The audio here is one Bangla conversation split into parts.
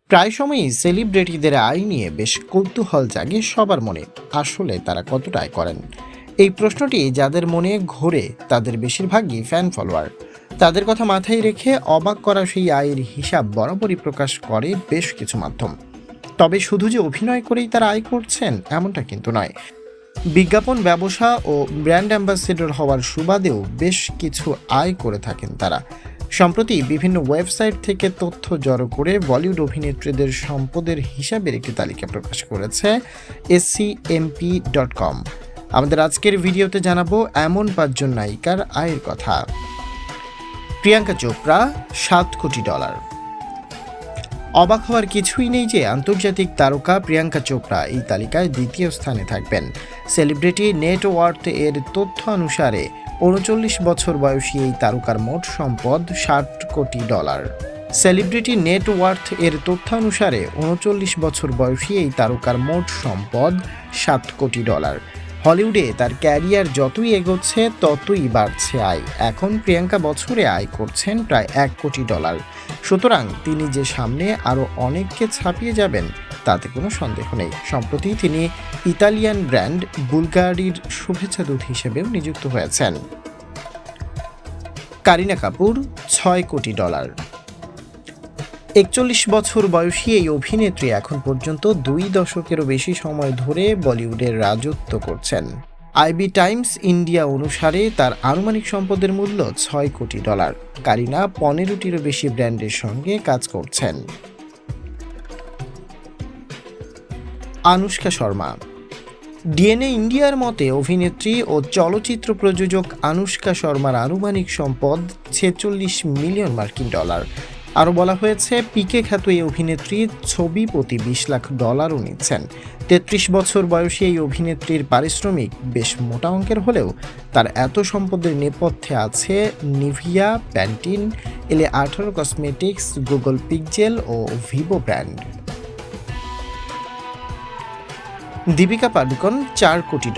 প্রায় সময়ই সেলিব্রিটিদের আয় নিয়ে বেশ কৌতূহল জাগে সবার মনে। আসলে তারা কতটা আয় করেন? এই প্রশ্নটি যাদের মনে ঘোরে তাদের বেশিরভাগই ফ্যান ফলোয়ার। তাদের কথা মাথায় রেখে অবাক করা সেই আয়ের হিসাব বরাবরই প্রকাশ করে বেশ কিছু মাধ্যম। তবে শুধু যে অভিনয় করেই তারা আয় করছেন এমনটা কিন্তু নয়। বিজ্ঞাপন ব্যবসা ও ব্র্যান্ড অ্যাম্বাসেডর হওয়ার সুবাদেও বেশ কিছু আয় করে থাকেন তারা। সম্প্রতি বিভিন্ন ওয়েবসাইট থেকে তথ্য জড়ো করে বলিউড অভিনেত্রীদের সম্পদের হিসাবের একটি তালিকা প্রকাশ করেছে scmp.com। আমাদের আজকের ভিডিওতে জানাবো এমন 5 জন নায়িকার আয়ের কথা। প্রিয়াঙ্কা চোপড়া, $7 কোটি। অবাক হওয়ার কিছুই নেই যে আন্তর্জাতিক তারকা প্রিয়াঙ্কা চোপড়া এই তালিকায় দ্বিতীয় স্থানে থাকবেন। সেলিব্রিটি নেটওয়ার্থ এর তথ্য অনুসারে 39 বছর বয়সী এই তারকার মোট সম্পদ $60 কোটি। সেলিব্রিটি নেটওয়ার্থ এর তথ্য অনুসারে 39 বছর বয়সী এই তারকার মোট সম্পদ $7 কোটি। হলিউডে তার ক্যারিয়ার যতই এগোচ্ছে ততই বাড়ছে আয়। এখন প্রিয়াঙ্কা বছরে আয় করছেন প্রায় $1 কোটি। সুতরাং তিনি যে সামনে আরও অনেককে ছাপিয়ে যাবেন তাতে কোনো সন্দেহ নেই। সম্প্রতি তিনি ইতালিয়ান ব্র্যান্ড বুলগারির শুভেচ্ছা দূত হিসেবেও নিযুক্ত হয়েছেন। কারিনা কাপুর, $6 কোটি। 41 বছর বয়সী এই অভিনেত্রী এখন পর্যন্ত 2 দশকেরও বেশি সময় ধরে বলিউডের রাজত্ব করছেন। আইবি টাইমস ইন্ডিয়া অনুসারে তার আনুমানিক সম্পদের মূল্য $6 কোটি। কারিনা 15টিরও বেশি ব্র্যান্ডের সঙ্গে কাজ করছেন। আনুশকা শর্মা। ডিএনএ ইন্ডিয়ার মতে অভিনেত্রী ও চলচ্চিত্র প্রযোজক আনুশকা শর্মার আনুমানিক সম্পদ $46 মিলিয়ন। আরও বলা হয়েছে পিকে খ্যাত এই অভিনেত্রী ছবি প্রতি $20 লাখ নিচ্ছেন। 33 বছর বয়সী এই অভিনেত্রীর পারিশ্রমিক বেশ মোটা অঙ্কের হলেও তার এত সম্পদের নেপথ্যে আছে Nivea, Pantene, LA18 cosmetics, Google Pixel ও ভিভো ব্র্যান্ড। দীপিকা পাডুকোন, $4 কোটি।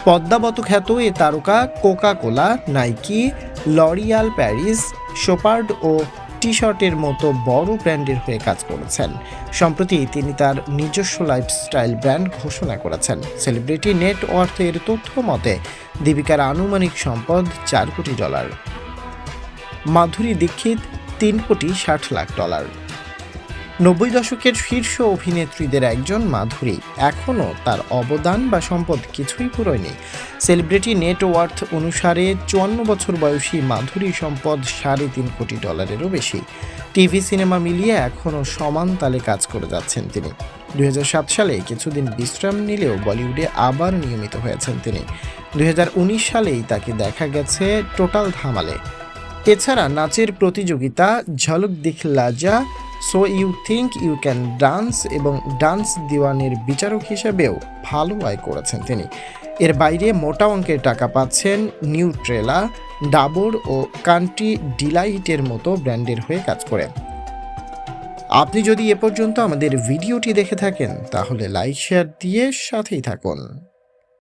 পদ্মাবত খ্যাত এ তারকা Coca Cola, Nike, L'Oreal Paris, Chopard ও টি শার্টের মতো বড় ব্র্যান্ডের হয়ে কাজ করেছেন। সম্প্রতি তিনি তার নিজস্ব লাইফস্টাইল ব্র্যান্ড ঘোষণা করেছেন। সেলিব্রিটি নেটওয়ার্থ এর তথ্য মতে দীপিকার আনুমানিক সম্পদ $4 কোটি। মাধুরী দীক্ষিত, $3,60,00,000। 90 দশকের শীর্ষ অভিনেত্রীদের একজন মাধুরী। এখনও তার অবদান বা সম্পদ কিছুই ফুরোয়নি। সেলিব্রিটি নেটওয়ার্থ অনুসারে 54 বছর বয়সী মাধুরী সম্পদ $3.5 কোটিরও বেশি। টিভি সিনেমা মিলিয়ে এখনও সমান তালে কাজ করে যাচ্ছেন তিনি। 2007 সালে কিছুদিন বিশ্রাম নিলেও বলিউডে আবার নিয়মিত হয়েছেন তিনি। 2019 সালেই তাকে দেখা গেছে টোটাল ধামালে। এছাড়া নাচের প্রতিযোগিতা Jhalak Dikhhla Jaa, so you think you can dance এবং ডান্স দিওয়ানের বিচারক হিসেবেও ভালো আয় করেছেন তিনি। এর বাইরে মোটা অঙ্কের টাকা পাচ্ছেন নিউট্রেলা, ডাবর ও কান্ট্রি ডিলাইটের মতো ব্র্যান্ডের হয়ে কাজ করে। আপনি যদি এ পর্যন্ত আমাদের ভিডিওটি দেখে থাকেন তাহলে লাইক শেয়ার দিয়ে সাথেই থাকুন।